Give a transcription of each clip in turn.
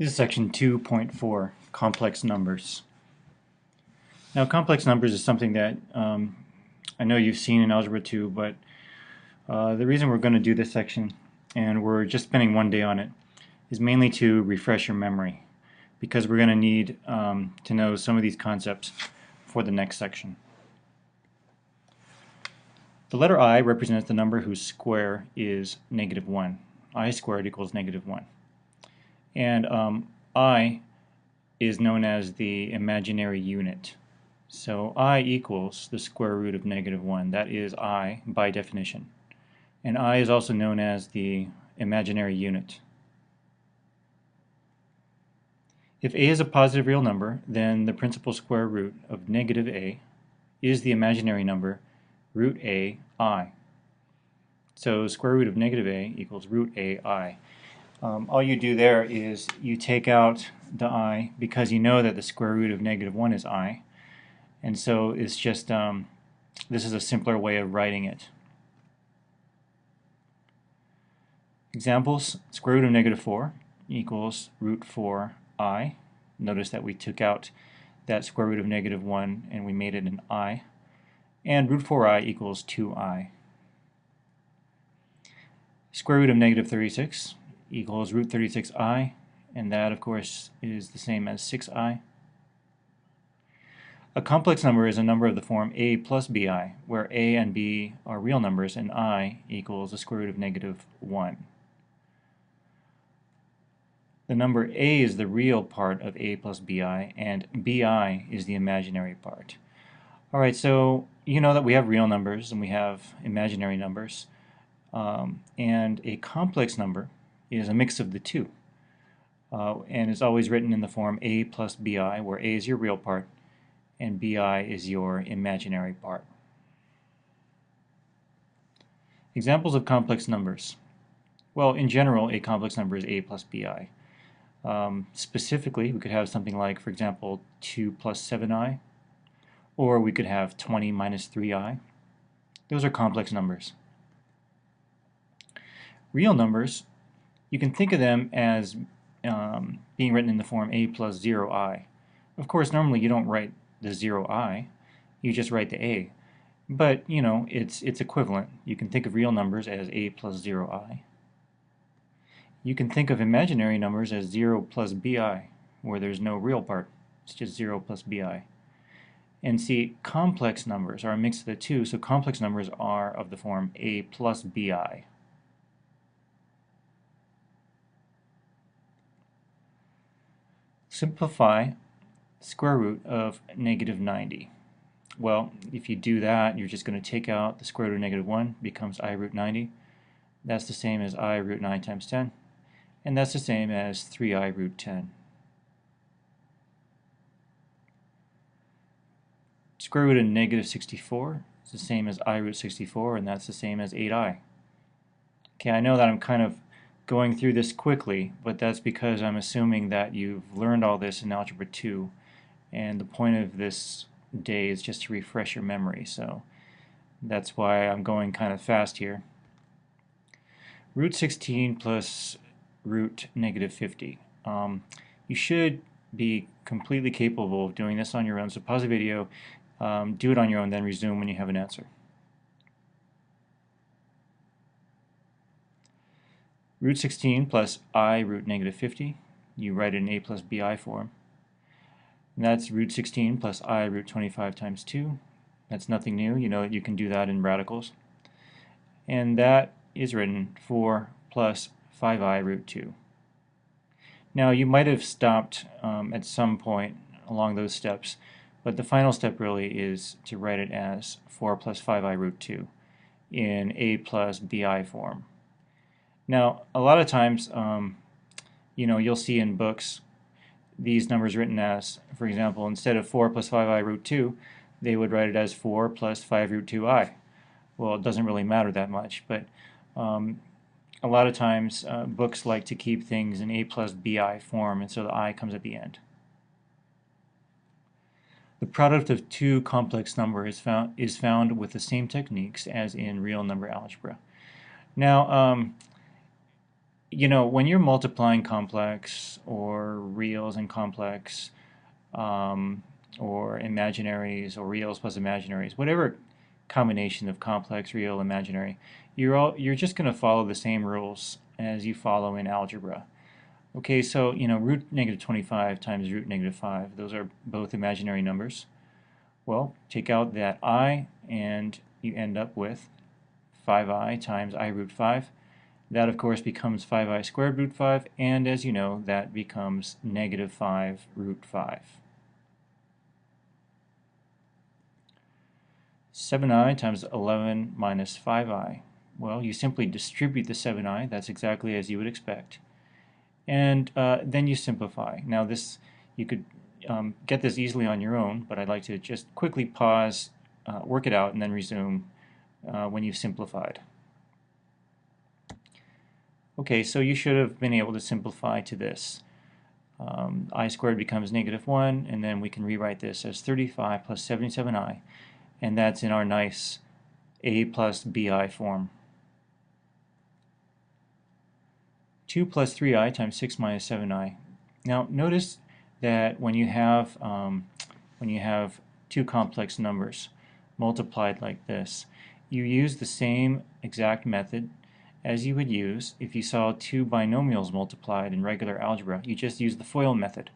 This is section 2.4, complex numbers. Now, complex numbers is something that I know you've seen in Algebra 2, but the reason we're going to do this section, and we're just spending one day on it, is mainly to refresh your memory, because we're going to need to know some of these concepts for the next section. The letter I represents the number whose square is -1. I squared equals -1. And I is known as the imaginary unit. So I equals the square root of -1. That is I by definition. And I is also known as the imaginary unit. If a is a positive real number, then the principal square root of -a is the imaginary number root a I. So square root of -a equals root a I. All you do there is you take out the I because you know that the square root of -1 is I, and so it's just this is a simpler way of writing it. Examples: square root of -4 equals root 4I. Notice that we took out that square root of -1 and we made it an I. And root 4I equals 2I. Square root of -36 equals root 36I, and that of course is the same as 6I. A complex number is a number of the form a plus bi, where a and b are real numbers and I equals the square root of -1. The number a is the real part of a plus bi, and bi is the imaginary part. Alright, so you know that we have real numbers and we have imaginary numbers, and a complex number is a mix of the two, and is always written in the form a plus bi, where a is your real part and bi is your imaginary part. Examples of complex numbers. Well, in general, a complex number is a plus bi. Specifically, we could have something like, for example, 2 plus 7i, or we could have 20 minus 3i. Those are complex numbers. Real numbers, you can think of them as being written in the form a plus 0i. Of course, normally you don't write the 0i, you just write the a. But, you know, it's equivalent. You can think of real numbers as a plus 0i. You can think of imaginary numbers as 0 plus bi, where there's no real part. It's just 0 plus bi. And see, complex numbers are a mix of the two, so complex numbers are of the form a plus bi. Simplify square root of -90. Well, if you do that, you're just going to take out the square root of -1, becomes I root 90. That's the same as I root 9 times 10. And that's the same as 3I root 10. Square root of -64 is the same as I root 64, and that's the same as 8I. Okay, I know that I'm kind of going through this quickly, but that's because I'm assuming that you've learned all this in Algebra 2, and the point of this day is just to refresh your memory, so that's why I'm going kind of fast here. Root 16 plus root -50. You should be completely capable of doing this on your own, so pause the video, do it on your own, then resume when you have an answer. Root 16 plus I root -50, you write it in a plus bi form. And that's root 16 plus I root 25 times 2. That's nothing new, you know you can do that in radicals. And that is written 4 plus 5I root 2. Now you might have stopped at some point along those steps, but the final step really is to write it as 4 plus 5I root 2 in a plus bi form. Now, a lot of times, you know, you'll see in books these numbers written as, for example, instead of 4 plus 5I root 2, they would write it as 4 plus 5 root 2I. Well, it doesn't really matter that much, but a lot of times books like to keep things in a plus bi form, and so the I comes at the end. The product of two complex numbers is found with the same techniques as in real number algebra. Now, you know, when you're multiplying complex or reals and complex, or imaginaries, or reals plus imaginaries, whatever combination of complex, real, imaginary, you're just going to follow the same rules as you follow in algebra. Okay, so root negative 25 times root negative 5, those are both imaginary numbers. Well, take out that I and you end up with 5i times I root 5. That of course becomes 5i squared root 5, and as you know, that becomes negative 5 root 5. 7i times 11 minus 5i. Well, you simply distribute the 7i, that's exactly as you would expect. And then you simplify. Now this, you could get this easily on your own, but I'd like to just quickly pause, work it out, and then resume when you've simplified. Okay, so you should have been able to simplify to this. I squared becomes negative 1, and then we can rewrite this as 35 plus 77i, and that's in our nice a plus bi form. 2 plus 3i times 6 minus 7i. Now notice that when you have two complex numbers multiplied like this, you use the same exact method as you would use if you saw two binomials multiplied in regular algebra. You just use the FOIL method.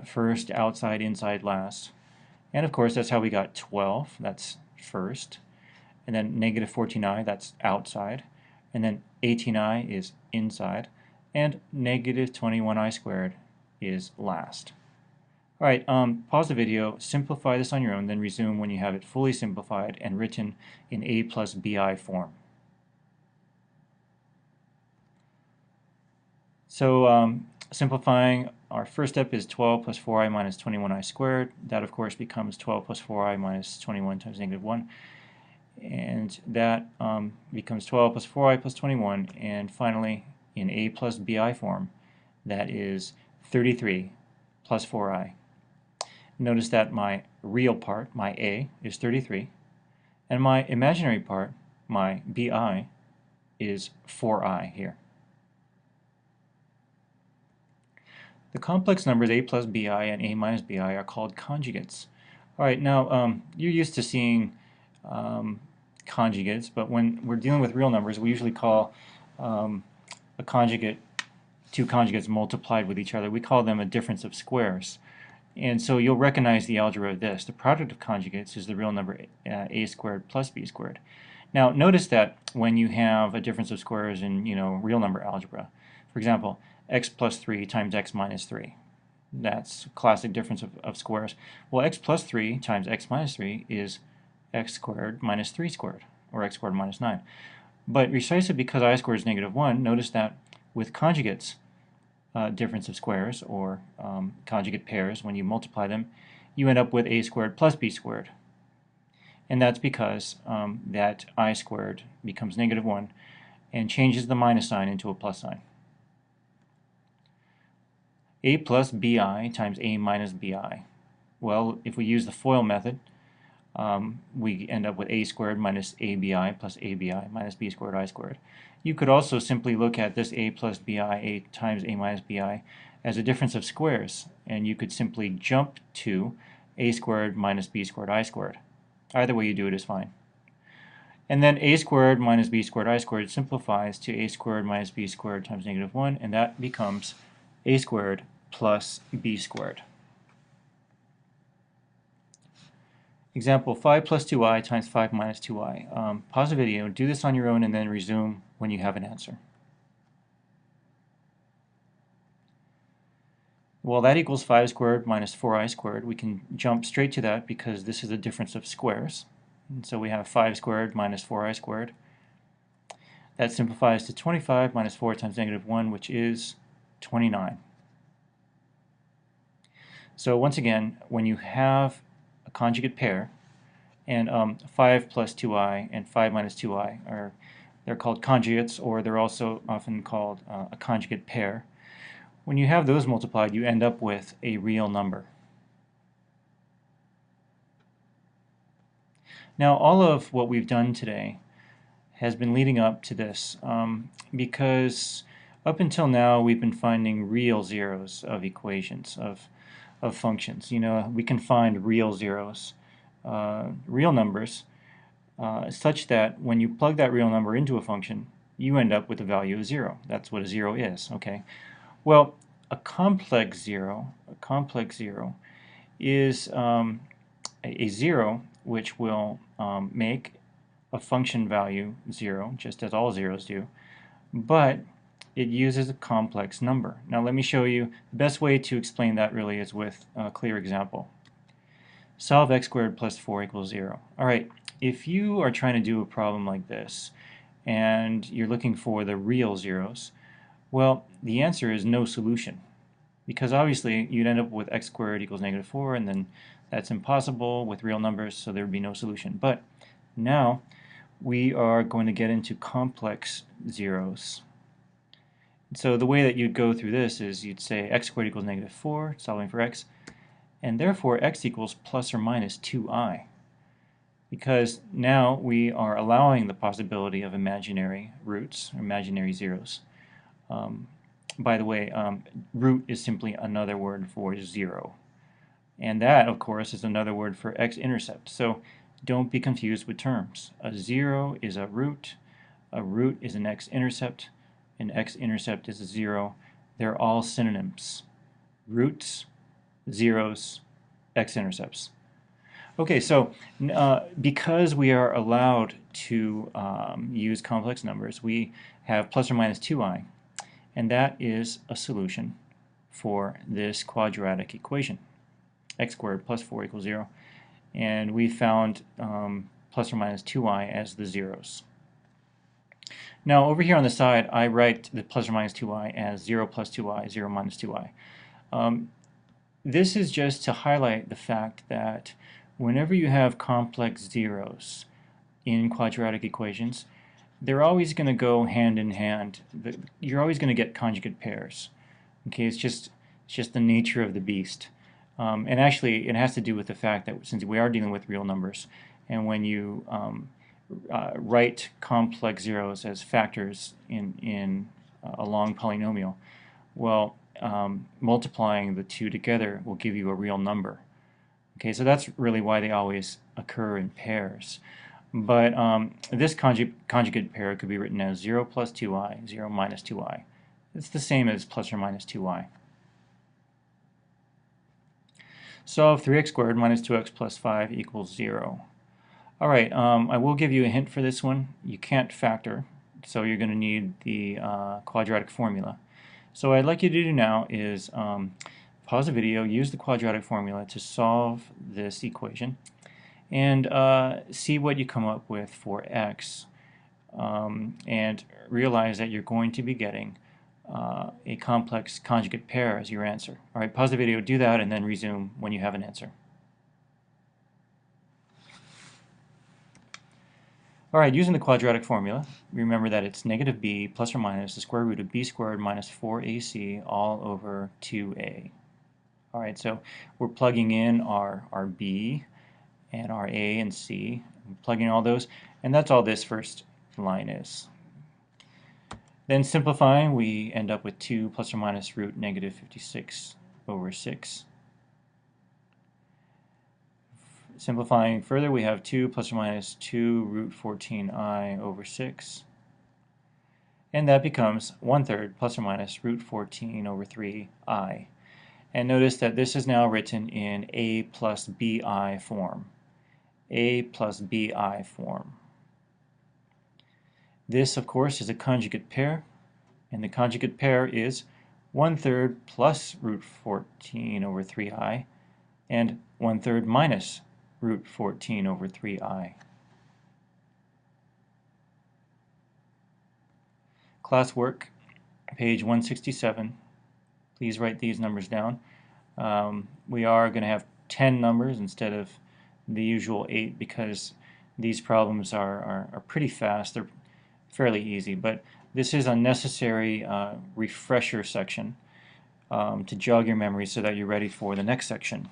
First, outside, inside, last. And of course, that's how we got 12. That's first. And then negative 14i, that's outside. And then 18i is inside. And negative 21i squared is last. All right, pause the video, simplify this on your own, then resume when you have it fully simplified and written in a plus bi form. So simplifying, our first step is 12 plus 4i minus 21i squared. That, of course, becomes 12 plus 4i minus 21 times negative 1. And that becomes 12 plus 4i plus 21. And finally, in a plus bi form, that is 33 plus 4i. Notice that my real part, my a, is 33. And my imaginary part, my bi, is 4i here. The complex numbers a plus bi and a minus bi are called conjugates. All right, now you're used to seeing conjugates, but when we're dealing with real numbers, we usually call a conjugate, two conjugates multiplied with each other, we call them a difference of squares. And so you'll recognize the algebra of this. The product of conjugates is the real number a squared plus b squared. Now notice that when you have a difference of squares in real number algebra, for example, x plus 3 times x minus 3. That's a classic difference of squares. Well, x plus 3 times x minus 3 is x squared minus 3 squared, or x squared minus 9. But precisely because I squared is negative 1, notice that with conjugates, difference of squares, or conjugate pairs, when you multiply them, you end up with a squared plus b squared. And that's because that I squared becomes negative 1 and changes the minus sign into a plus sign. A plus bi times a minus bi. Well, if we use the FOIL method, we end up with a squared minus abi plus abi minus b squared I squared. You could also simply look at this a plus bi, a times a minus bi, as a difference of squares, and you could simply jump to a squared minus b squared I squared. Either way you do it is fine. And then a squared minus b squared I squared simplifies to a squared minus b squared times negative 1, and that becomes a squared plus b squared. Example, 5 plus 2i times 5 minus 2i. Pause the video, do this on your own, and then resume when you have an answer. Well, that equals 5 squared minus 4i squared. We can jump straight to that because this is a difference of squares. And so we have 5 squared minus 4i squared. That simplifies to 25 minus 4 times negative 1, which is 29. So once again, when you have a conjugate pair, and 5 plus 2i and 5 minus 2i they're called conjugates, or they're also often called a conjugate pair. When you have those multiplied, you end up with a real number. Now, all of what we've done today has been leading up to this because Up until now, we've been finding real zeros of equations, of functions. You know, we can find real zeros, real numbers, such that when you plug that real number into a function, you end up with a value of 0. That's what a 0 is, okay? Well, a complex zero is a 0 which will make a function value 0, just as all zeros do, but it uses a complex number. Now let me show you. The best way to explain that really is with a clear example. Solve x squared plus 4 equals 0. Alright, if you are trying to do a problem like this and you're looking for the real zeros, well, the answer is no solution. Because obviously you'd end up with x squared equals negative 4, and then that's impossible with real numbers, so there would be no solution. But now we are going to get into complex zeros. So the way that you'd go through this is you'd say x squared equals negative 4, solving for x, and therefore x equals plus or minus 2i. Because now we are allowing the possibility of imaginary roots, or imaginary zeros. By the way, root is simply another word for 0. And that, of course, is another word for x-intercept. So don't be confused with terms. A 0 is a root is an x-intercept, an x-intercept is a 0. They're all synonyms. Roots, zeros, x-intercepts. Okay, so because we are allowed to use complex numbers, we have plus or minus 2i, and that is a solution for this quadratic equation. X squared plus 4 equals 0, and we found plus or minus 2i as the zeros. Now over here on the side, I write the plus or minus 2i as 0 plus 2i, 0 minus 2i. This is just to highlight the fact that whenever you have complex zeros in quadratic equations, they're always going to go hand in hand. You're always going to get conjugate pairs. Okay, it's just the nature of the beast. And actually, it has to do with the fact that since we are dealing with real numbers, and when you write complex zeros as factors in a long polynomial, well, multiplying the two together will give you a real number. Okay, so that's really why they always occur in pairs. But this conjugate pair could be written as 0 plus 2i, 0 minus 2i. It's the same as plus or minus 2i. Solve 3x squared minus 2x plus 5 equals 0. Alright, I will give you a hint for this one. You can't factor, so you're going to need the quadratic formula. So what I'd like you to do now is pause the video, use the quadratic formula to solve this equation, and see what you come up with for x, and realize that you're going to be getting a complex conjugate pair as your answer. Alright, pause the video, do that, and then resume when you have an answer. Alright, using the quadratic formula, remember that it's negative b plus or minus the square root of b squared minus 4ac all over 2a. Alright, so we're plugging in our b and our a and c, plugging all those, and that's all this first line is. Then simplifying, we end up with 2 plus or minus root negative 56 over 6. Simplifying further, we have 2 plus or minus 2 root 14i over 6. And that becomes 1/3 plus or minus root 14 over 3i. And notice that this is now written in a plus bi form. A plus bi form. This, of course, is a conjugate pair, and the conjugate pair is 1/3 plus root 14 over 3i, and 1/3 minus root 14 over 3i. Classwork, page 167. Please write these numbers down. We are going to have 10 numbers instead of the usual 8 because these problems are pretty fast. They're fairly easy, but this is a necessary refresher section to jog your memory so that you're ready for the next section.